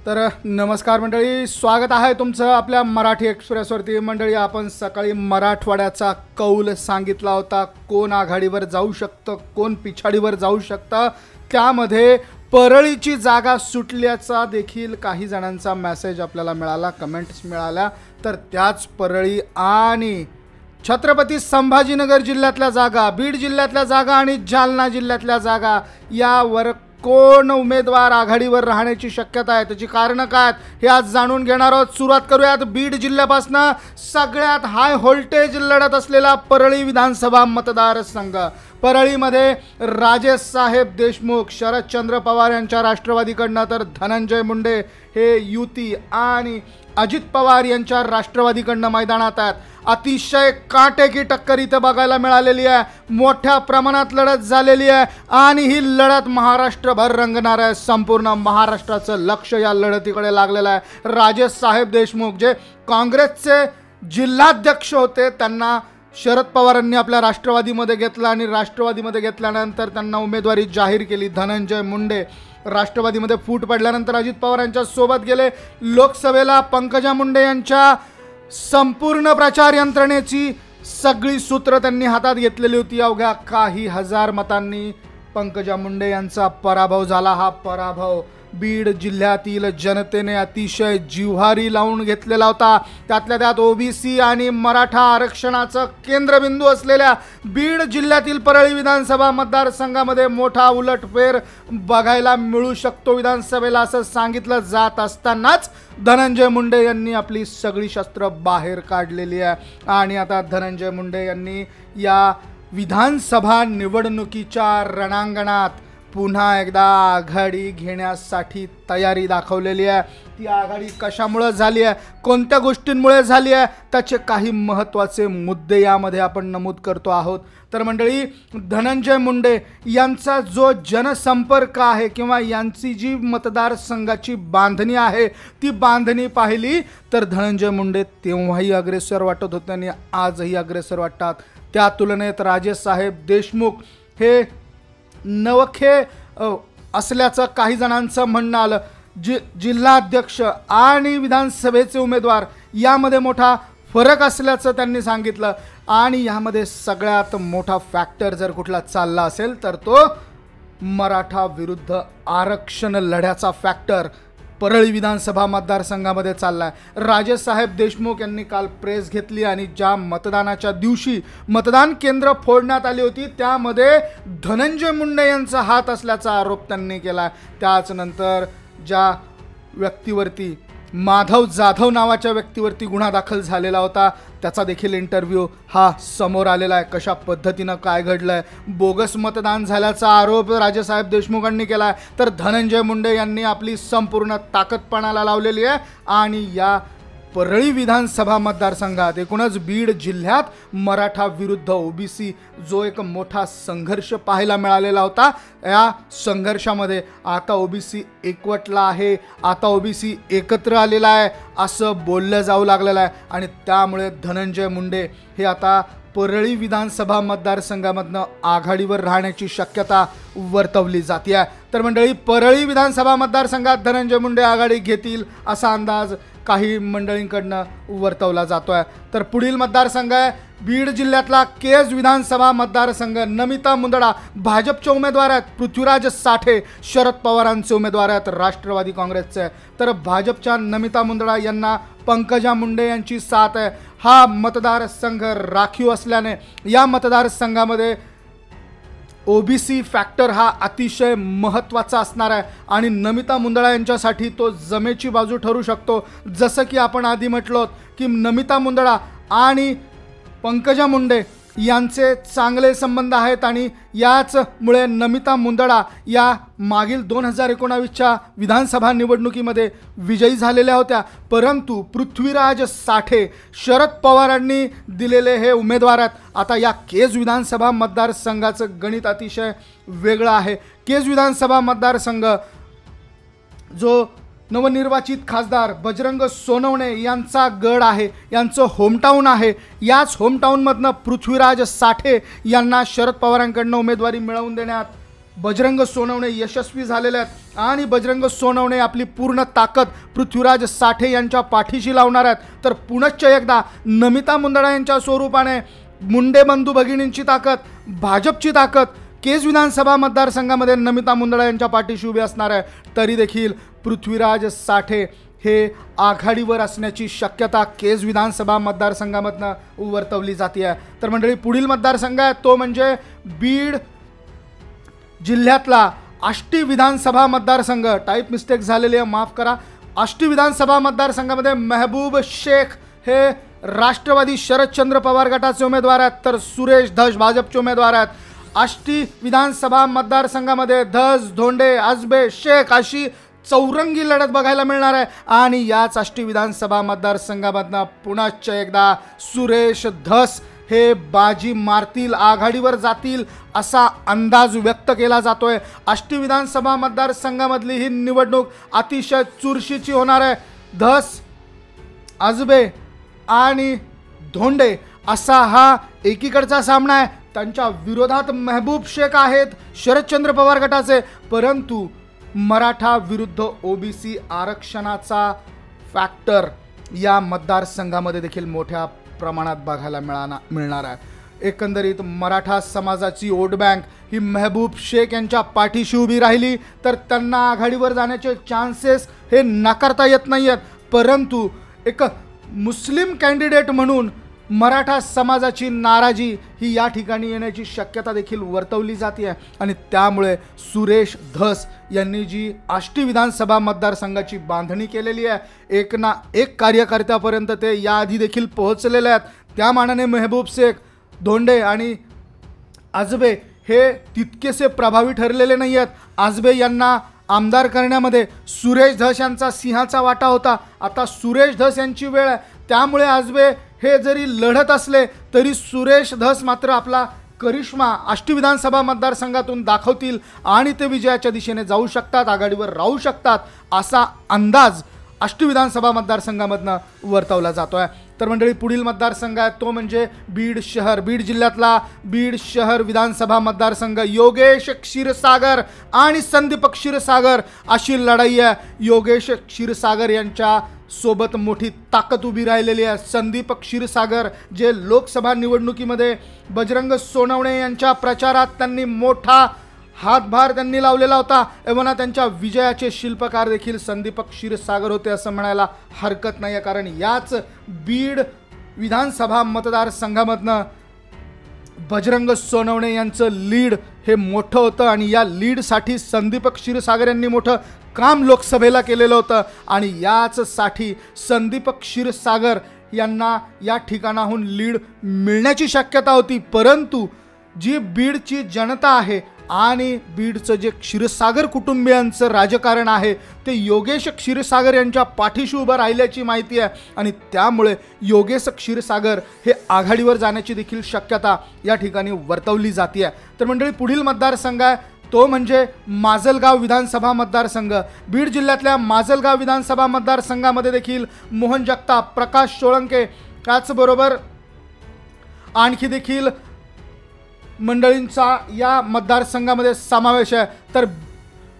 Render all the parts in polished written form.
तर नमस्कार मंडळी, स्वागत आहे तुमचं आपल्या मराठी एक्सप्रेसवरती। मंडळी, आपण सकाळी मराठवाड्याचा कौल सांगितला होता, कोण आघाडीवर जाऊ शकतं, कोण पिछाडीवर जाऊ शकतं। त्यामध्ये परळीची जागा सुटल्याचा देखील काही जणांचा मेसेज आपल्याला मिळाला, कमेंट्स मिळाल्या। तर त्याच परळी आणि छत्रपती संभाजीनगर जिल्ह्यातल्या जागा, बीड जिल्ह्यातल्या जागा आणि जालना जिल्ह्यातल्या जागा यावर कोण उमेदवार आघाडीवर राहण्याची शक्यता आहे, त्याची कारणं काय हे आज जाणून घेणार आहोत। सुरुवात करूयात बीड जिल्ह्यापासून। सगळ्यात हाय व्होल्टेज लढत असलेला परळी विधानसभा मतदारसंघ। परळीमध्ये राजेसाहेब देशमुख, शरदचंद्र पवार यांच्या राष्ट्रवादीकडनं, तर धनंजय मुंडे हे युती आणि अजित पवार यांच्या राष्ट्रवादीकडनं मैदानात आहेत। अतिशय काटेकी टक्कर इथे बघायला मिळालेली आहे, मोठ्या प्रमाणात लढत झालेली आहे आणि ही लढत महाराष्ट्रभर रंगणार आहे। संपूर्ण महाराष्ट्राचं लक्ष या लढतीकडे लागलेलं आहे। राजेसाहेब देशमुख जे काँग्रेसचे जिल्हाध्यक्ष होते, त्यांना शरद पवारांनी आपल्या राष्ट्रवादीमध्ये घेतलं आणि राष्ट्रवादीमध्ये घेतल्यानंतर त्यांना उमेदवारी जाहीर केली। धनंजय मुंडे राष्ट्रवादीमध्ये फूट पडल्यानंतर अजित पवार यांच्या सोबत गेले लोकसभेला। पंकजा मुंडे यांच्या संपूर्ण प्रचार यंत्रणेची सगळी सूत्र त्यांनी हातात घेतलेली होती। अवघ्या काही हजार मतांनी पंकजा मुंडे यांचा पराभव झाला। हा पराभव बीड जिल्ह्यातील जनतेने अतिशय जिव्हारी लावून घेतलेला होता। त्यातल्या त्यात ओबीसी आणि मराठा आरक्षणाचं केंद्रबिंदू असलेल्या बीड जिल्ह्यातील परळी विधानसभा मतदारसंघामध्ये मोठा उलटफेर बघायला मिळू शकतो विधानसभेला, असं सांगितलं जात असतानाच धनंजय मुंडे यांनी आपली सगळी शस्त्र बाहेर काढलेली आहे आणि आता धनंजय मुंडे यांनी या विधानसभा निवडणुकीच्या रणांगणात पुन्हा एकदा आघाडी घेण्यासाठी तयारी दाखवलेली आहे। ती आघाडी कशामुळे झाली आहे, कोणत्या गोष्टींमुळे झाली आहे, त्याचे काही महत्त्वाचे मुद्दे यामध्ये आपण नमूद करतो आहोत। तर मंडळी, धनंजय मुंडे यांचा जो जनसंपर्क आहे किंवा यांची जी मतदारसंघाची बांधणी आहे, ती बांधणी पाहिली तर धनंजय मुंडे तेव्हाही अग्रेसर वाटत होते आणि आजही अग्रेसर वाटतात। त्या तुलनेत राजेसाहेब देशमुख हे नवखे असल्याचं काही जणांचं म्हणणं आलं। जिल्हाध्यक्ष आणि विधानसभेचे उमेदवार यामध्ये मोठा फरक असल्याचं त्यांनी सांगितलं आणि यामध्ये सगळ्यात मोठा फॅक्टर जर कुठला चालला असेल तर तो मराठा विरुद्ध आरक्षण लढ्याचा फॅक्टर परळी विधानसभा मतदारसंघामध्ये चालला आहे। राजेसाहेब देशमुख यांनी काल प्रेस घेतली आणि ज्या मतदानाच्या दिवशी मतदान केंद्र फोडण्यात आली होती त्यामध्ये धनंजय मुंडे यांचा हात असल्याचा आरोप त्यांनी केला। त्याच नंतर ज्या व्यक्तीवरती माधव जाधव नावाच्या व्यक्तीवरती गुन्हा दाखल झालेला होता, त्याचा देखील इंटरव्ह्यू हा समोर आलेला आहे। कशा पद्धतीनं काय घडलंय, बोगस मतदान झाल्याचा आरोप राजेसाहेब देशमुखांनी केला आहे, तर धनंजय मुंडे यांनी आपली संपूर्ण ताकद पणाला लावलेली आहे आणि या परळी विधानसभा मतदारसंघात एकूणच बीड जिल्ह्यात मराठा विरुद्ध ओबीसी जो एक मोठा संघर्ष पाहायला मिळालेला होता, या संघर्षामध्ये आता ओबीसी एकवटला आहे, आता ओबीसी एकत्र आलेला आहे असं बोललं जाऊ लागलेलं आहे आणि त्यामुळे धनंजय मुंडे हे आता परळी विधानसभा मतदारसंघामधनं आघाडीवर राहण्याची शक्यता वर्तवली जाते आहे। तर मंडळी, परळी विधानसभा मतदारसंघात धनंजय मुंडे आघाडी घेतील असा अंदाज काही मंडळींकडनं वर्तवला जातो आहे। तर पुढील मतदारसंघ आहे बीड जिल्ह्यातला केज विधानसभा मतदारसंघ। नमिता मुंदडा भाजपचे उमेदवार आहेत, पृथ्वीराज साठे शरद पवारांचे उमेदवार आहेत राष्ट्रवादी काँग्रेसचे, तर भाजपच्या नमिता मुंदडा यांना पंकजा मुंडे यांची साथ आहे। हा मतदारसंघ राखीव असल्याने या मतदारसंघामध्ये ओबीसी फॅक्टर हा अतिशय महत्त्वाचा असणार आहे आणि नमिता मुंदडा यांच्यासाठी तो जमेची बाजू ठरू शकतो। जसं की आपण आधी म्हटलो की नमिता मुंदडा आणि पंकजा मुंडे यांचे चांगले संबंध आहेत आणि याचमुळे नमिता मुंदडा या मागील 2019च्या विधानसभा निवडणुकीमध्ये विजयी झालेल्या होत्या, परंतु पृथ्वीराज साठे शरद पवारांनी दिलेले हे उमेदवार आहेत। आता या केज विधानसभा मतदारसंघाचं गणित अतिशय वेगळं आहे। केज विधानसभा मतदारसंघ जो नवनिर्वाचित खासदार बजरंग सोनवणे यांचा गड आहे, यांचं होमटाऊन आहे। याच होमटाऊनमधनं पृथ्वीराज साठे यांना शरद पवारांकडनं उमेदवारी मिळवून देण्यात बजरंग सोनवणे यशस्वी झालेले आहेत आणि बजरंग सोनवणे आपली पूर्ण ताकद पृथ्वीराज साठे यांच्या पाठीशी लावणार आहेत। तर पुनश्च एकदा नमिता मुंदडा यांच्या स्वरूपाने मुंडे बंधू भगिनींची ताकद, भाजपची ताकद केज विधानसभा मतदारसंघामध्ये नमिता मुंदडा यांच्या पाठीशी उभी असणार आहे। तरी देखील पृथ्वीराज साठे हे आघाडीवर असण्याची शक्यता केज विधानसभा मतदारसंघामधनं वर्तवली जाते आहे। तर मंडळी, पुढील मतदारसंघ आहे तो म्हणजे बीड जिल्ह्यातला आष्टी विधानसभा मतदारसंघ। टाईप मिस्टेक झालेली आहे, माफ करा। आष्टी विधानसभा मतदारसंघामध्ये महबूब शेख हे राष्ट्रवादी शरदचंद्र पवार गटाचे उमेदवार आहेत, तर सुरेश धस भाजपचे उमेदवार आहेत। आष्टी विधानसभा मतदारसंघामध्ये धस, धोंडे, आजबे, शेख अशी चौरंगी लढत बघायला मिळणार आहे आणि याच आष्टी विधानसभा मतदारसंघामधनं पुनश्च एकदा सुरेश धस हे बाजी मारतील, आघाडीवर जातील असा अंदाज व्यक्त केला जातोय। आष्टी विधानसभा मतदारसंघामधली ही निवडणूक अतिशय चुरशीची होणार आहे। धस, आजबे आणि धोंडे असा हा एकीकडचा सामना आहे। त्यांच्या विरोधात महबूब शेख आहेत शरदचंद्र पवार गटाचे, परंतु मराठा विरुद्ध ओबीसी आरक्षणाचा फॅक्टर या मतदारसंघामध्ये देखील मोठ्या प्रमाणात बघायला मिळणार आहे। एकंदरीत मराठा समाजाची वोट बँक ही महबूब शेख यांच्या पाठीशी उभी राहिली तर त्यांना आघाडीवर जाण्याचे चान्सेस हे नाकारता येत नाही आहेत, परंतु एक मुस्लिम कॅन्डिडेट म्हणून मराठा समाजाची नाराजी ही या ठिकाणी येण्याची शक्यता देखील वर्तवली जाते आहे आणि त्यामुळे सुरेश धस यांनी जी आष्टी विधानसभा मतदारसंघाची बांधणी केलेली आहे, एक ना एक कार्यकर्त्यापर्यंत ते याआधी देखील पोहोचलेले आहेत। त्या मानाने महबूब शेख, धोंडे आणि आजबे हे तितकेसे प्रभावी ठरलेले नाही आहेत। आजबे यांना आमदार करण्यामध्ये सुरेश धस यांचा सिंहाचा वाटा होता, आता सुरेश धस यांची वेळ आहे, त्यामुळे आजबे हे जरी लढत असले तरी सुरेश धस मात्र आपला करिश्मा आष्टी विधानसभा मतदारसंघातून दाखवतील आणि ते विजयाच्या दिशेने जाऊ शकतात, आघाडीवर राहू शकतात असा अंदाज आष्टी विधानसभा मतदारसंघामधनं वर्तवला जातो आहे। तर मंडळी, पुढील मतदारसंघ आहे तो म्हणजे बीड शहर। बीड जिल्ह्यातला बीड शहर विधानसभा मतदारसंघ। योगेश क्षीरसागर आणि संदीप क्षीरसागर अशी लढाई आहे। योगेश क्षीरसागर यांच्या सोबत मोठी ताकद उभी राहिलेली आहे। संदीप क्षीरसागर जे लोकसभा निवडणुकीमध्ये बजरंग सोनवणे यांच्या प्रचारात त्यांनी मोठा हातभार त्यांनी लावलेला होता, एवढा त्यांच्या विजयाचे शिल्पकार देखील संदीप क्षीरसागर होते असं म्हणायला हरकत नाही आहे, कारण याच बीड विधानसभा मतदारसंघामधनं बजरंग सोनवणे यांचं लीड हे मोठं होतं आणि या लीडसाठी संदीप क्षीरसागर यांनी मोठं काम लोकसभेला केलेलं होतं आणि याचसाठी संदीप क्षीरसागर यांना या ठिकाणाहून लीड मिळण्याची शक्यता होती, परंतु जी बीडची जनता आहे आणि बीडचं जे क्षीरसागर कुटुंबियांचं राजकारण आहे ते योगेश क्षीरसागर यांच्या पाठीशी उभं राहिल्याची माहिती आहे आणि त्यामुळे योगेश क्षीरसागर हे आघाडीवर जाण्याची देखील शक्यता या ठिकाणी वर्तवली जाते आहे। तर मंडळी, पुढील मतदारसंघ आहे तो म्हणजे माजलगाव विधानसभा मतदारसंघ। बीड जिल्ह्यातल्या माजलगाव विधानसभा मतदारसंघामध्ये देखील मोहन जगताप, प्रकाश सोळंके त्याचबरोबर आणखी देखील मंडळींचा या मतदारसंघामध्ये समावेश आहे। तर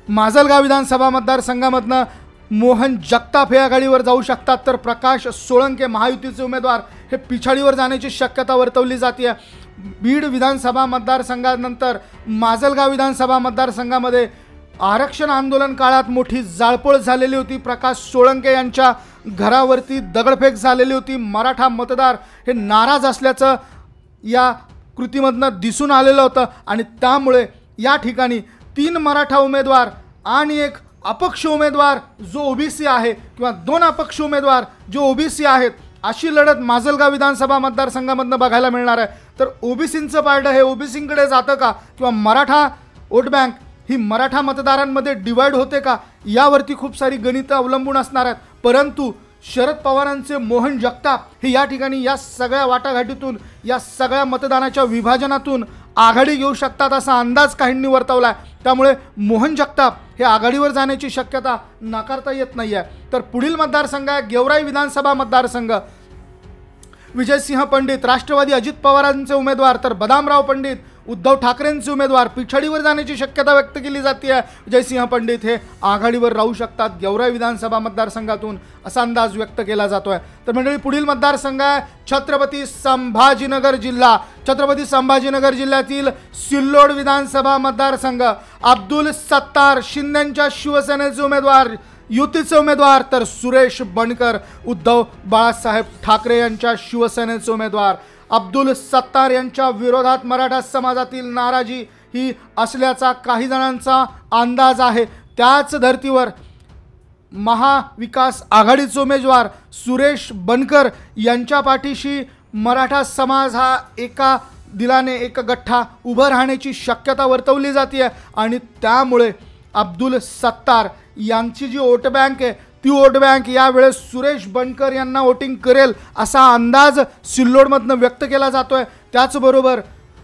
माजलगाव विधानसभा मतदारसंघामधनं मोहन जगताप हे आघाडीवर जाऊ शकतात, तर प्रकाश सोळंके महायुतीचे उमेदवार हे पिछाडीवर जाण्याची शक्यता वर्तवली जाते आहे। बीड विधानसभा मतदारसंघानंतर माजलगाव विधानसभा मतदारसंघामध्ये आरक्षण आंदोलन काळात मोठी जाळपोळ झालेली होती। प्रकाश सोळंके यांच्या घरावरती दगडफेक झालेली होती। मराठा मतदार हे नाराज असल्याचं या कृतीमधनं दिसून आलेलं होतं आणि त्यामुळे या ठिकाणी 3 मराठा उमेदवार आणि एक अपक्ष उमेदवार जो ओबीसी आहे किंवा 2 अपक्ष उमेदवार जो ओबीसी आहेत अशी लढत माजलगाव विधानसभा मतदारसंघामधनं बघायला मिळणार आहे। तर ओबीसींचं पारडं हे ओबीसींकडे जातं का किंवा मराठा वोट बँक ही मराठा मतदारांमध्ये डिवाइड होते का यावरती खूप सारी गणितं अवलंबून असणार आहेत, परंतु शरद पवारांचे मोहन जगताप हे या ठिकाणी या सगळ्या वाटाघाटीतून या सगळ्या मतदानाच्या विभाजनातून आघाडी घेऊ शकतात असा अंदाज काहींनी वर्तवला आहे। त्यामुळे मोहन जगताप हे आघाडीवर जाण्याची शक्यता नाकारता येत नाही आहे। तर पुढील मतदारसंघ आहे गेवराई विधानसभा मतदारसंघ। विजयसिंह पंडित राष्ट्रवादी अजित पवारांचे उमेदवार, तर बदामराव पंडित उद्धव ठाकरेंचे उमेदवार पिछाडीवर जाण्याची शक्यता व्यक्त केली जाते आहे। विजयसिंह पंडित हे आघाडीवर राहू शकतात गेवराई विधानसभा मतदारसंघातून, असा अंदाज व्यक्त केला जातोय। तर मंडळी, पुढील मतदारसंघ आहे छत्रपती संभाजीनगर जिल्हा। छत्रपती संभाजीनगर जिल्ह्यातील सिल्लोड विधानसभा मतदारसंघ, अब्दुल सत्तार शिंदेंच्या शिवसेनेचे उमेदवार, युतीचे उमेदवार, तर सुरेश बनकर उद्धव बाळासाहेब ठाकरे यांच्या शिवसेनेचे उमेदवार। अब्दुल सत्तार यांच्या विरोधात मराठा समाजातील नाराजी ही असल्याचा काही जणांचा अंदाज आहे। त्याच धर्तीवर महाविकास आघाडीचे उमेदवार सुरेश बनकर यांच्या पाठीशी मराठा समाज हा एका दिलाने एक गठ्ठा उभं राहण्याची शक्यता वर्तवली जाते आणि त्यामुळे अब्दुल सत्तार यांची जी वोट बँक आहे ती वोट बँक यावेळेस सुरेश बनकर यांना वोटिंग करेल असा अंदाज सिल्लोडमधनं व्यक्त केला जातोय। त्याचबरोबर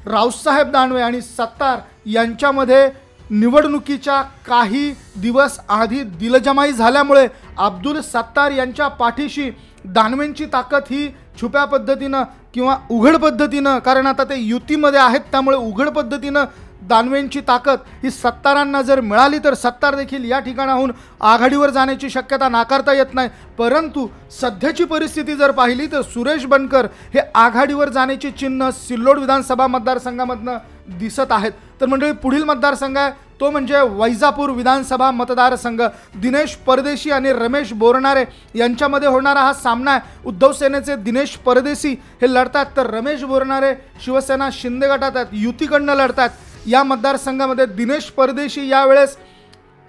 रावसाहेब दानवे आणि सत्तार यांच्यामध्ये निवडणुकीच्या काही दिवस आधी दिलजमाई झाल्यामुळे अब्दुल सत्तार यांच्या पाठीशी दानवेंची ताकद ही छुप्या पद्धतीनं किंवा उघड पद्धतीनं, कारण आता ते युतीमध्ये आहेत त्यामुळे उघड पद्धतीनं दानवेंची ताकद ही सत्तारांना जर मिळाली तर सत्तार देखील या ठिकाणाहून आघाडीवर जाण्याची शक्यता नाकारता येत नाही। परंतु सध्याची परिस्थिती जर पाहिली तर सुरेश बनकर हे आघाडीवर जाण्याची चिन्ह सिल्लोड विधानसभा मतदारसंघामधनं दिसत आहेत। तर मंडळी, पुढील मतदारसंघ आहे तो म्हणजे वैजापूर विधानसभा मतदारसंघ। दिनेश परदेशी आणि रमेश बोरनारे यांच्यामध्ये होणारा हा सामना आहे। उद्धव सेनेचे दिनेश परदेशी हे लढतात, तर रमेश बोरनारे शिवसेना शिंदे गटात आहेत, युतीकडनं लढतात। या मतदारसंघामध्ये दिनेश परदेशी यावेळेस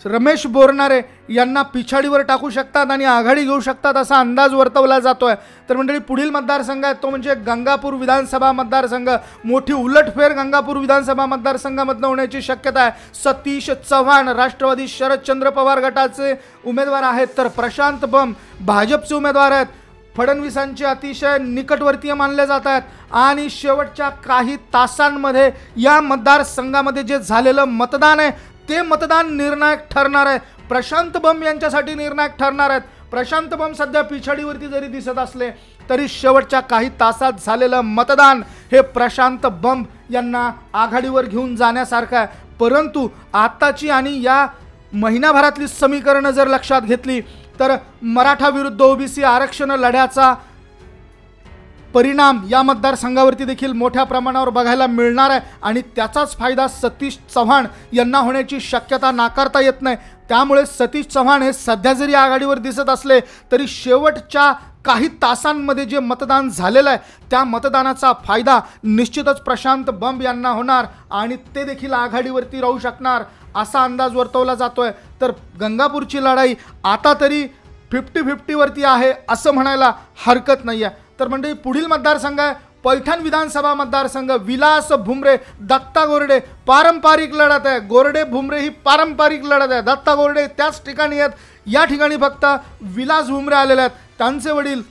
रमेश बोरनारे यांना पिछाडीवर टाकू शकतात आणि आघाडी घेऊ शकतात असा अंदाज वर्तवला जातोय। तर मंडळी, पुढील मतदारसंघ आहे तो म्हणजे गंगापूर विधानसभा मतदारसंघ। मोठी उलटफेर गंगापूर विधानसभा मतदारसंघामधनं होण्याची शक्यता आहे। सतीश चव्हाण राष्ट्रवादी शरदचंद्र पवार गटाचे उमेदवार आहेत, तर प्रशांत बंब भाजपचे उमेदवार आहेत। फडणवीसांचे अतिशय निकटवर्तीय मानले जात आहेत आणि शेवटच्या काही तासांमध्ये या मतदारसंघामध्ये जे झालेलं मतदान आहे ते मतदान निर्णायक ठरणार आहे। प्रशांत बंब यांच्यासाठी निर्णायक ठरणार आहेत। प्रशांत बंब सध्या पिछाडीवरती जरी दिसत असले तरी शेवटच्या काही तासात झालेलं मतदान हे प्रशांत बंब यांना आघाडीवर घेऊन जाण्यासारखं आहे। परंतु आताची आणि या महिनाभरातली समीकरणं जर लक्षात घेतली तर मराठा विरुद्ध ओबीसी आरक्षण लढ्याचा परिणाम या मतदारसंघावरती देखील मोठ्या प्रमाणावर बघायला मिळणार आहे आणि त्याचाच फायदा सतीश चव्हाण यांना होण्याची शक्यता नाकारता येत नाही। त्यामुळे सतीश चव्हाण हे सध्या जरी आघाडीवर दिसत असले तरी शेवटच्या काही तासांमध्ये जे मतदान झालेलं आहे त्या मतदानाचा फायदा निश्चितच प्रशांत बंब यांना होणार आणि ते देखील आघाडीवरती राहू शकणार असा अंदाज वर्तवला जातोय। तर गंगापूरची लढाई आता तरी 50-50 वरती आहे असं म्हणायला हरकत नाही आहे। तर मंडळी, पुढील मतदारसंघ आहे पैठण विधानसभा मतदारसंघ। विलास भुमरे दत्ता गोरडे पारंपरिक लढत आहे। गोरडे भुमरे ही पारंपरिक लढत आहे। दत्ता गोरडे त्याच ठिकाणी आहेत, या ठिकाणी फक्त विलास भुमरे आलेले आहेत। त्यांचे वडील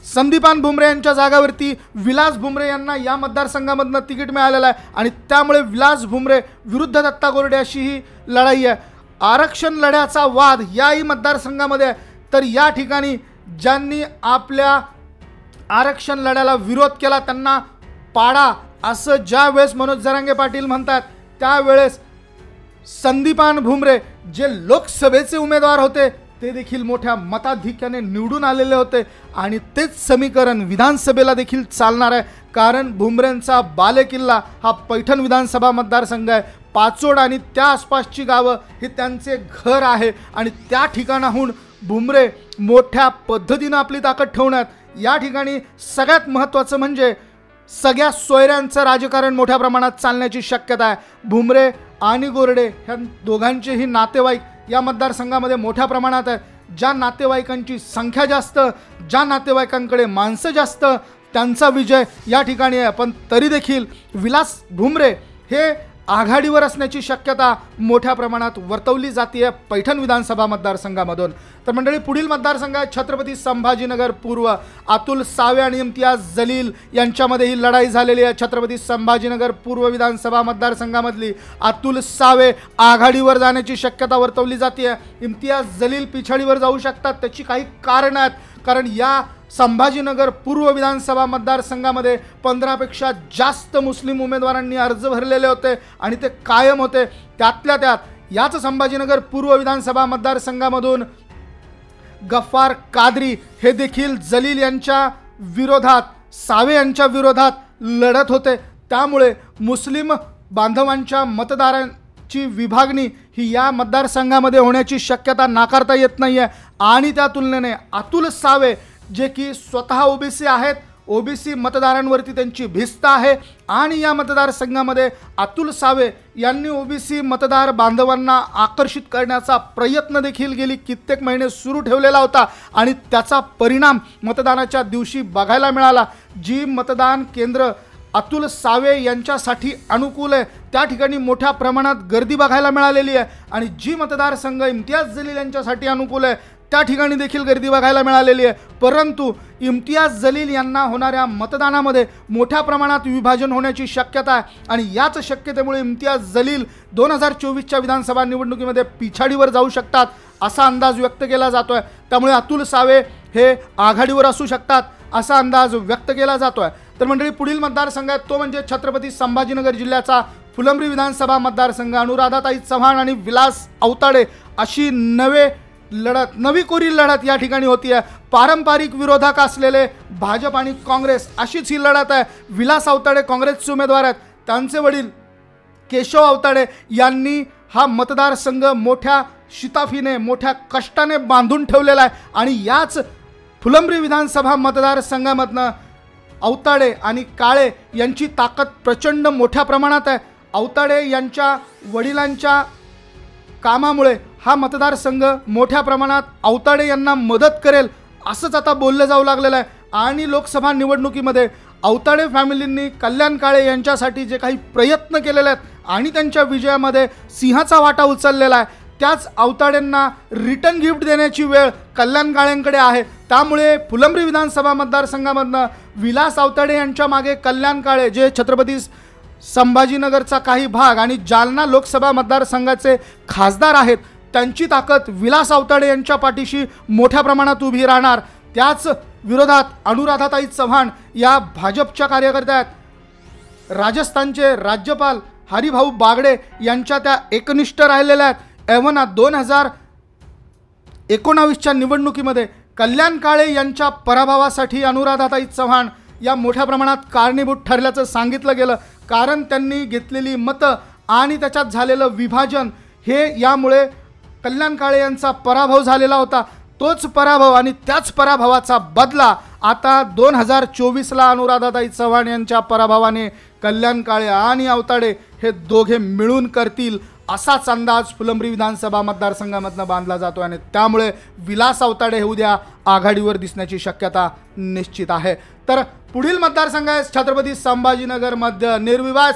संदीपान भुमरे यांच्या जागावरती विलास भुमरे यांना या मतदारसंघामधनं तिकीट मिळालेलं आहे आणि त्यामुळे विलास भुमरे विरुद्ध दत्ता गोरडे अशी ही लढाई आहे। आरक्षण लढ्याचा वाद याही मतदारसंघामध्ये, तर या ठिकाणी ज्यांनी आपल्या आरक्षण लढ्याला विरोध केला त्यांना पाडा असं ज्या वेळेस मनोज जरांगे पाटील म्हणतात त्यावेळेस संदीपान भुमरे जे लोकसभेचे उमेदवार होते ते देखील मोठ्या मताधिक्याने निवडून आलेले होते आणि तेच समीकरण विधानसभेला देखील चालणार आहे। कारण भुमरेंचा बालेकिल्ला हा पैठण विधानसभा मतदारसंघ आहे। पाचोड आणि त्या आसपासची गावं हे त्यांचे घर आहे आणि त्या ठिकाणाहून भुमरे मोठ्या पद्धतीनं आपली ताकद ठेवण्यात, या ठिकाणी सगळ्यात महत्त्वाचं म्हणजे सगळ्या सोयऱ्यांचं राजकारण मोठ्या प्रमाणात चालण्याची शक्यता आहे। भुमरे आणि गोरडे ह्या दोघांचेही नातेवाईक या मतदारसंघामध्ये मोठ्या प्रमाणात आहेत। ज्या नातेवाईकांची संख्या जास्त, ज्या नातेवाईकांकडे माणसं जास्त, त्यांचा विजय या ठिकाणी आहे। पण तरी देखील विलास भुमरे हे आघाडीवर असण्याची शक्यता मोठ्या प्रमाणात वर्तवली जाते पैठण विधानसभा मतदारसंघामधून। तर मंडळी, पुढील मतदारसंघ आहे छत्रपती संभाजीनगर पूर्व। अतुल सावे आणि इम्तियाज जलील यांच्यामध्ये ही लढाई झालेली आहे। छत्रपती संभाजीनगर पूर्व विधानसभा मतदारसंघामधली अतुल सावे आघाडीवर जाण्याची शक्यता वर्तवली जाते। इम्तियाज जलील पिछाडीवर जाऊ शकतात, त्याची काही कारणं आहेत। कारण या संभाजीनगर पूर्व विधानसभा मतदारसंघामध्ये 15पेक्षा जास्त मुस्लिम उमेदवारांनी अर्ज भरलेले होते आणि ते कायम होते। त्यातल्या त्यात याच संभाजीनगर पूर्व विधानसभा मतदारसंघामधून गफ्फार कादरी हे देखील जलील यांच्या विरोधात, सावे यांच्या विरोधात लढत होते। त्यामुळे मुस्लिम बांधवांच्या मतदारांची विभागणी ही या मतदारसंघामध्ये होण्याची शक्यता नाकारता येत नाही आहे। आणि त्या तुलनेने अतुल सावे जे की स्वतः ओबीसी आहेत, ओबीसी मतदारांवरती त्यांची भिस्त आहे आणि या मतदारसंघामध्ये अतुल सावे यांनी ओबीसी मतदार बांधवांना आकर्षित करण्याचा प्रयत्न देखील गेली कित्येक महिने सुरू ठेवलेला होता आणि त्याचा परिणाम मतदानाच्या दिवशी बघायला मिळाला। जी मतदान केंद्र अतुल सावे यांच्यासाठी अनुकूल आहे त्या ठिकाणी मोठ्या प्रमाणात गर्दी बघायला मिळालेली आहे आणि जी मतदारसंघ इम्तियाज जलील यांच्यासाठी अनुकूल आहे त्या ठिकाणी देखील गर्दी बघायला मिळालेली आहे। परंतु इम्तियाज जलील यांना होणाऱ्या मतदानामध्ये मोठ्या प्रमाणात विभाजन होण्याची शक्यता आहे आणि याच शक्यतेमुळे इम्तियाज जलील 2024च्या विधानसभा निवडणुकीमध्ये पिछाडीवर जाऊ शकतात असा अंदाज व्यक्त केला जातोय। त्यामुळे अतुल सावे हे आघाडीवर असू शकतात असा अंदाज व्यक्त केला जातोय। तर मंडळी, पुढील मतदारसंघ आहे तो म्हणजे छत्रपती संभाजीनगर जिल्ह्याचा फुलंब्री विधानसभा मतदारसंघ। अनुराधाताई चव्हाण आणि विलास अवताडे अशी नवी कोरी लढत या ठिकाणी होती आहे। पारंपरिक विरोधक असलेले भाजप आणि काँग्रेस अशीच ही लढत आहे। विलास अवताडे काँग्रेसचे उमेदवार आहेत, त्यांचे वडील केशव अवताडे यांनी हा मतदारसंघ मोठ्या शिताफीने, मोठ्या कष्टाने बांधून ठेवलेला आहे आणि याच फुलंब्री विधानसभा मतदारसंघामधनं अवताडे आणि काळे यांची ताकद प्रचंड मोठ्या प्रमाणात आहे। अवताडे यांच्या वडिलांच्या कामामुळे हा मतदारसंघ मोठ्या प्रमाणात अवताडे यांना मदत करेल असंच आता बोललं जाऊ लागलेलं आहे आणि लोकसभा निवडणुकीमध्ये अवताडे फॅमिलींनी कल्याण काळे यांच्यासाठी जे काही प्रयत्न केलेले आहेत आणि त्यांच्या विजयामध्ये सिंहाचा वाटा उचललेला आहे, त्याच अवताडेंना रिटर्न गिफ्ट देण्याची वेळ कल्याण काळेंकडे आहे। त्यामुळे फुलंब्री विधानसभा मतदारसंघामधनं विलास अवताडे यांच्या मागे कल्याण काळे जे छत्रपती संभाजीनगरचा काही भाग आणि जालना लोकसभा मतदारसंघाचे खासदार आहेत, त्यांची ताकद विलास अवताडे यांच्या पाठीशी मोठ्या प्रमाणात उभी राहणार। त्याच विरोधात अनुराधाताई चव्हाण या भाजपच्या कार्यकर्त्या आहेत। राजस्थानचे राज्यपाल हरिभाऊ बागडे यांच्या त्या एकनिष्ठ राहिलेल्या आहेत। एव्हाना 2019च्या निवडणुकीमध्ये कल्याण काळे यांच्या पराभवासाठी अनुराधाताई चव्हाण या मोठ्या प्रमाणात कारणीभूत ठरल्याचं सांगितलं गेलं, कारण त्यांनी घेतलेली मतं आणि त्याच्यात झालेलं विभाजन हे यामुळे कल्याण काळे यांचा पराभव झालेला होता। तोच पराभव आणि त्याच पराभवाचा बदला आता 2024ला अनुराधाताई चव्हाण यांच्या पराभवाने कल्याण काळे आणि अवताडे हे दोघे मिळून करतील असाच अंदाज फुलंब्री विधानसभा मतदारसंघामधनं बांधला जातो आणि त्यामुळे विलास अवताडे हे उद्या आघाडीवर दिसण्याची शक्यता निश्चित आहे। तर पुढील मतदारसंघ आहे छत्रपती संभाजीनगर मध्य। निर्विवाद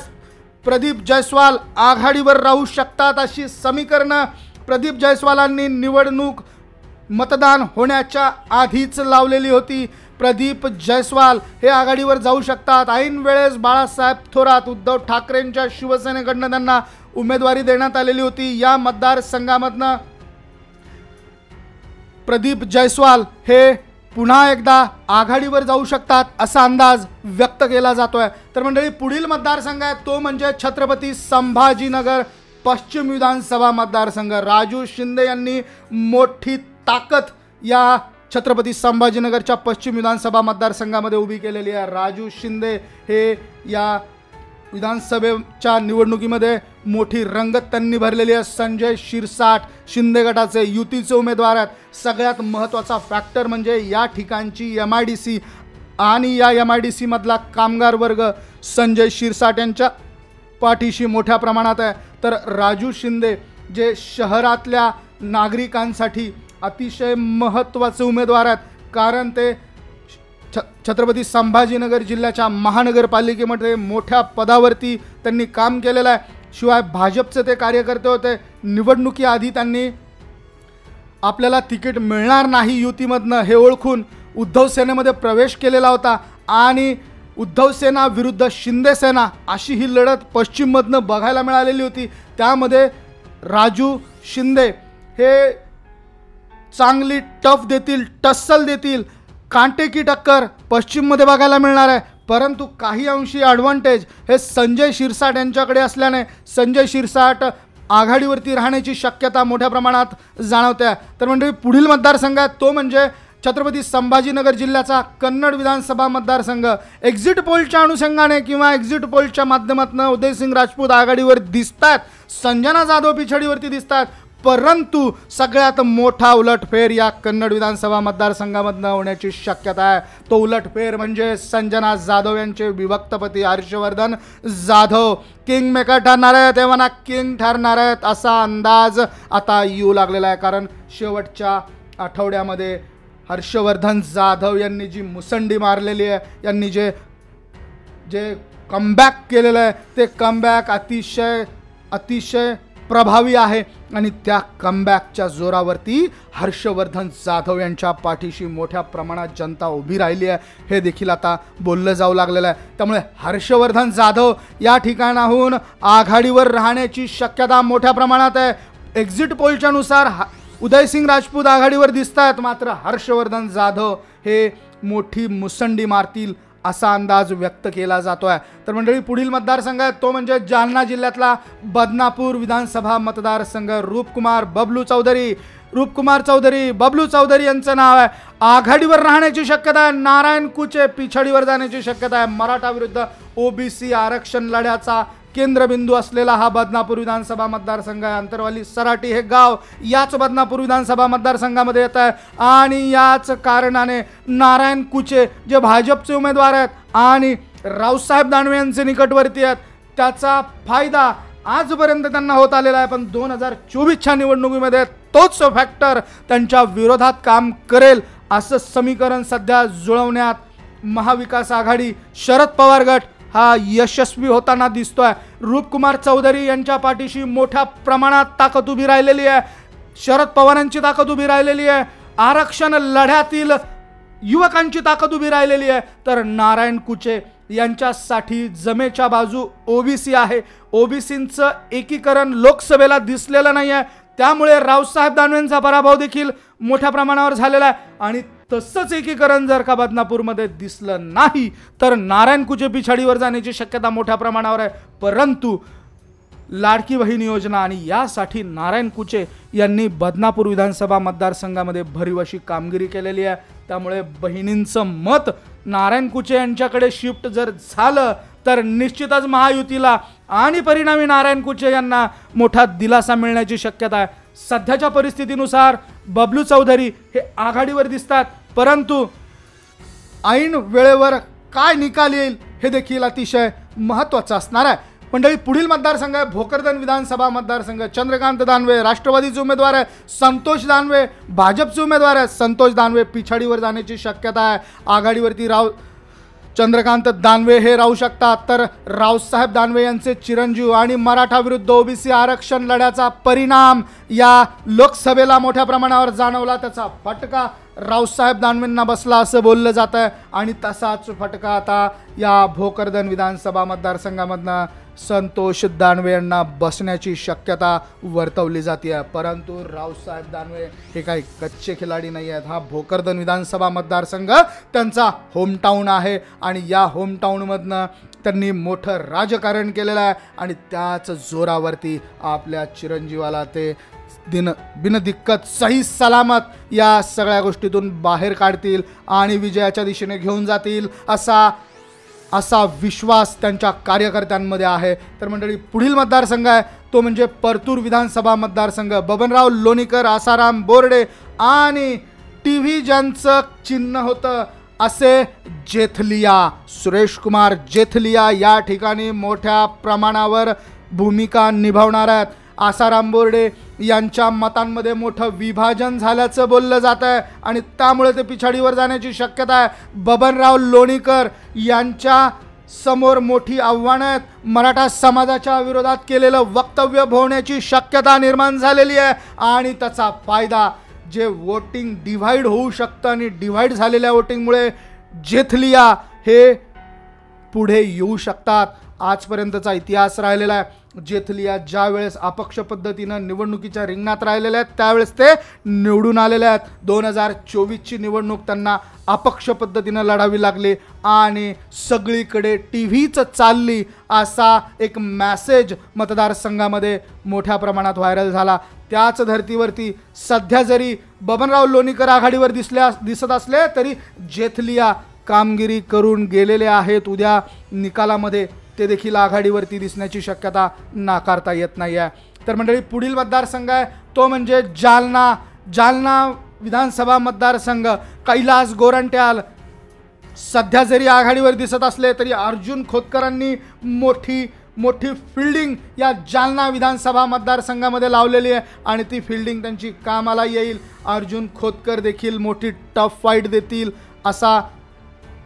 प्रदीप जयस्वाल आघाडीवर राहू शकतात अशी समीकरणं प्रदीप जयस्वालांनी निवडणूक मतदान होण्याच्या आधीच लावलेली होती। प्रदीप जयस्वाल हे आघाडीवर जाऊ शकतात। ऐन वेळेस बाळासाहेब थोरात, उद्धव ठाकरेंच्या शिवसेनेकडनं त्यांना उमेदवारी देण्यात आलेली होती। या मतदारसंघामधनं प्रदीप जयस्वाल हे पुन्हा एकदा आघाडीवर जाऊ शकतात असा अंदाज व्यक्त केला जातोय। तर मंडळी, पुढील मतदारसंघ आहे तो म्हणजे छत्रपती संभाजीनगर पश्चिम विधानसभा मतदारसंघ। राजू शिंदे यांनी मोठी ताकद या छत्रपती संभाजीनगरच्या पश्चिम विधानसभा मतदारसंघामध्ये उभी केलेली आहे। राजू शिंदे हे या विधानसभेच्या निवडणुकीमध्ये मोठी रंगत त्यांनी भरलेली आहे। संजय शिरसाट शिंदे गटाचे युतीचे उमेदवार आहेत। सगळ्यात महत्त्वाचा फॅक्टर म्हणजे या ठिकाणची MIDC आणि या MIDC मधला कामगार वर्ग संजय शिरसाट यांच्या पाठीशी मोठ्या प्रमाणात आहे। तर राजू शिंदे जे शहरातल्या नागरिकांसाठी अतिशय महत्त्वाचे उमेदवार आहेत, कारण ते छत्रपती संभाजीनगर जिल्ह्याच्या महानगरपालिकेमध्ये मोठ्या पदावरती त्यांनी काम केलेलं आहे। शिवाय भाजपचे ते कार्यकर्ते होते। निवडणुकीआधी त्यांनी आपल्याला तिकीट मिळणार नाही युतीमधनं हे ओळखून उद्धव सेनेमध्ये प्रवेश केलेला होता आणि उद्धव सेना विरुद्ध शिंदे सेना अशी ही लढत पश्चिममधनं बघायला मिळालेली होती। त्यामध्ये राजू शिंदे हे चांगली टफ देतील, टस्सल देतील कांटे की टक्कर पश्चिममध्ये बघायला मिळणार आहे, परंतु काही अंशी ॲडव्हान्टेज हे संजय शिरसाट यांच्याकडे असल्याने संजय शिरसाट आघाडीवरती राहण्याची शक्यता मोठ्या प्रमाणात जाणवते. तर मंडळी पुढील मतदारसंघ आहे तो म्हणजे छत्रपती संभाजीनगर जिल्ह्याचा कन्नड विधानसभा मतदारसंघ. एक्झिट पोलच्या अनुषंगाने किंवा एक्झिट पोलच्या माध्यमातून उदयसिंग राजपूत आघाडीवर दिसतात, संजना जाधव पिछाडीवरती दिसतात, परंतु सगळ्यात मोठा उलटफेर या कन्नड विधानसभा मतदारसंघामधनं होण्याची शक्यता आहे. तो उलटफेर म्हणजे संजना जाधव यांचे विभक्तपती हर्षवर्धन जाधव किंग मेकर ठरणार आहेत, तेव्हा किंग ठरणार आहेत असा अंदाज आता येऊ लागलेला आहे. कारण शेवटच्या आठवड्यामध्ये हर्षवर्धन जाधव यांनी जी मुसंडी मारलेली आहे, यांनी जे जे कमबॅक केलेलं आहे ते कमबॅक अतिशय प्रभावी आहे आणि त्या कमबॅकच्या जोरावरती हर्षवर्धन जाधव यांच्या पाठीशी मोठ्या प्रमाणात जनता उभी राहिली आहे, हे देखील आता बोललं जाऊ लागलेलं आहे. त्यामुळे हर्षवर्धन जाधव या ठिकाणाहून आघाडीवर राहण्याची शक्यता मोठ्या प्रमाणात आहे. एक्झिट पोलच्या नुसार उदयसिंग राजपूत आघाडीवर दिसतात, मात्र हर्षवर्धन जाधव हे मोठी मुसंडी मारतील असा अंदाज व्यक्त केला जातो आहे. तर मंडळी पुढील मतदारसंघ आहे तो म्हणजे जालना जिल्ह्यातला बदनापूर विधानसभा मतदारसंघ. रूपकुमार बबलू चौधरी यांचं नाव आहे. आघाडीवर राहण्याची शक्यता आहे. नारायण कुचे पिछाडीवर जाण्याची शक्यता आहे. मराठा विरुद्ध ओबीसी आरक्षण लढ्याचा केंद्रबिंदू असलेला हा बदनापूर विधानसभा मतदारसंघ आहे. अंतरवाली सराटी हे गाव याच बदनापूर विधानसभा मतदारसंघामध्ये येत आहे आणि याच कारणाने नारायण कुचे जे भाजपचे उमेदवार आहेत आणि रावसाहेब दानवे यांचे निकटवर्ती आहेत, त्याचा फायदा आजपर्यंत त्यांना होत आलेला आहे. पण 2024च्या निवडणुकीमध्ये तोच फॅक्टर त्यांच्या विरोधात काम करेल असं समीकरण सध्या जुळवण्यात महाविकास आघाडी शरद पवार गट हा यशस्वी होताना दिसतोय. रूपकुमार चौधरी यांच्या पाठीशी मोठ्या प्रमाणात ताकद उभी राहिलेली आहे. शरद पवारांची ताकद उभी राहिलेली आहे. आरक्षण लढ्यातील युवकांची ताकद उभी राहिलेली आहे. तर नारायण कुचे यांच्यासाठी जमेच्या बाजू ओबीसी आहे. ओबीसींचं एकीकरण लोकसभेला दिसलेलं नाही आहे, त्यामुळे रावसाहेब दानवेंचा पराभव देखील मोठ्या प्रमाणावर झालेला आहे. आणि तसंच एकीकरण जर का बदनापूरमध्ये दिसलं नाही तर नारायण कुचे पिछाडीवर जाण्याची शक्यता मोठ्या प्रमाणावर आहे. परंतु लाडकी बहीण योजना आणि यासाठी नारायण कुचे यांनी बदनापूर विधानसभा मतदारसंघामध्ये भरीव अशी कामगिरी केलेली आहे. त्यामुळे बहिणींचं मत नारायण कुचे यांच्याकडे शिफ्ट जर झालं तर निश्चितच महायुतीला आणि परिणामी नारायण कुचे यांना मोठा दिलासा मिळण्याची शक्यता आहे. सध्याच्या परिस्थितीनुसार बबलू चौधरी हे आघाडीवर दिसतात, परंतु ऐन वेळेवर काय निकाल येईल हे देखील अतिशय महत्त्वाचं असणार आहे. मंडळी पुढील मतदारसंघ आहे भोकरदन विधानसभा मतदारसंघ. चंद्रकांत दानवे राष्ट्रवादीचे उमेदवार आहे, संतोष दानवे भाजपचे उमेदवार आहे. संतोष दानवे पिछाडीवर जाण्याची शक्यता आहे. आघाडीवरती चंद्रकांत दानवे हे राहू शकतात, तर रावसाहेब दानवे यांचे चिरंजीव आणि मराठा विरुद्ध ओबीसी आरक्षण लढ्याचा परिणाम या लोकसभेला मोठ्या प्रमाणावर जाणवला. त्याचा फटका रावसाहेब दानवेंना बसला असं बोललं जात आहे आणि तसाच फटका आता या भोकरदन विधानसभा मतदारसंघामधनं संतोष दानवे यांना बसण्याची शक्यता वर्तवली जाते. परंतु रावसाहेब दानवे हे काही कच्चे खिलाडी नाही आहेत. हा भोकरदन विधानसभा मतदारसंघ त्यांचा होमटाऊन आहे आणि या होमटाऊनमधनं त्यांनी मोठं राजकारण केलेलं आहे आणि त्याच जोरावरती आपल्या चिरंजीवाला ते बिनदिक्कत सही सलामत या सगळ्या गोष्टीतून बाहेर काढतील आणि विजयाच्या दिशेने घेऊन जातील असा विश्वास त्यांच्या कार्यकर्त्यांमध्ये आहे. तर मंडळी पुढील मतदारसंघ आहे तो म्हणजे परतूर विधानसभा मतदारसंघ. बबनराव लोणीकर, आसाराम बोर्डे आणि टीव्ही ज्यांचं चिन्ह होतं असे जेथलिया, सुरेश कुमार जेथलिया या ठिकाणी मोठ्या प्रमाणावर भूमिका निभावणार आहेत. आसाराम बोर्डे यांच्या मतांमध्ये मोठं विभाजन झाल्याचं बोललं जात आहे आणि त्यामुळे ते पिछाडीवर जाण्याची शक्यता आहे. बबनराव लोणीकर यांच्या समोर मोठी आव्हानं आहेत. मराठा समाजाच्या विरोधात केलेलं वक्तव्य भोवण्याची शक्यता निर्माण झालेली आहे आणि त्याचा फायदा जे वोटिंग डिव्हाइड होऊ शकतं आणि डिव्हाइड झालेल्या वोटिंगमुळे जेथलिया हे पुढे येऊ शकतात. आजपर्यंतचा इतिहास राहिलेला आहे. जेथलिया ज्या वेळेस अपक्ष पद्धतीनं निवडणुकीच्या रिंगणात राहिलेले आहेत त्यावेळेस ते निवडून आलेले आहेत. 2024ची निवडणूक त्यांना अपक्ष पद्धतीनं लढावी लागली आणि सगळीकडे टीव्हीच चालली असा एक मेसेज मतदारसंघामध्ये मोठ्या प्रमाणात व्हायरल झाला. त्याच धर्तीवरती सध्या जरी बबनराव लोणीकर आघाडीवर दिसत असले तरी जेथलिया कामगिरी करून गेलेले आहेत. उद्या निकालामध्ये ते देखील आघाडीवरती दिसण्याची शक्यता नाकारता येत नाही आहे. तर मंडळी, पुढील मतदारसंघ आहे तो म्हणजे जालना विधानसभा मतदारसंघ. कैलास गोरंट्याल सध्या जरी आघाडीवर दिसत असले तरी अर्जुन खोतकरांनी मोठी फिल्डिंग या जालना विधानसभा मतदारसंघामध्ये लावलेली आहे आणि ती फिल्डिंग त्यांची कामाला येईल. अर्जुन खोतकर देखील मोठी टफ फाईट देतील असा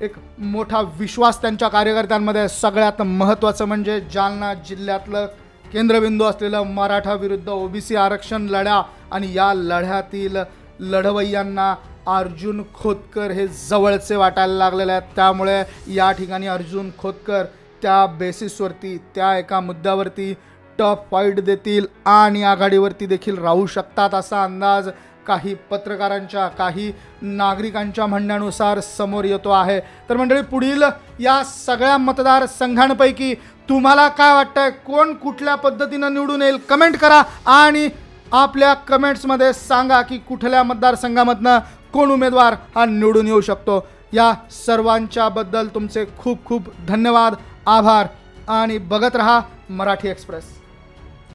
एक मोठा विश्वास त्यांच्या कार्यकर्त्यांमध्ये. सगळ्यात महत्त्वाचं म्हणजे जालना जिल्ह्यातलं केंद्रबिंदू असलेलं मराठा विरुद्ध ओबीसी आरक्षण लढा आणि या लढ्यातील लढवय्यांना अर्जुन खोतकर हे जवळचे वाटायला लागलेले आहेत. त्यामुळे या ठिकाणी अर्जुन खोतकर त्या बेसिसवरती त्या एका मुद्द्यावरती टफ फाईट देतील आणि आघाडीवरती देखील राहू शकतात असा अंदाज काही पत्रकारांच्या काही नागरिकांच्या म्हणण्यानुसार समोर येतो आहे. तर मंडळी, पुढील या सगळ्या मतदारसंघांपैकी तुम्हाला काय वाटतंय, कोण कुठल्या पद्धतीनं निवडून येईल कमेंट करा आणि आपल्या कमेंट्समध्ये सांगा की कुठल्या मतदारसंघामधनं कोण उमेदवार हा निवडून येऊ शकतो. या सर्वांच्याबद्दल तुमचे खूप खूप धन्यवाद, आभार आणि बघत रहा मराठी एक्सप्रेस.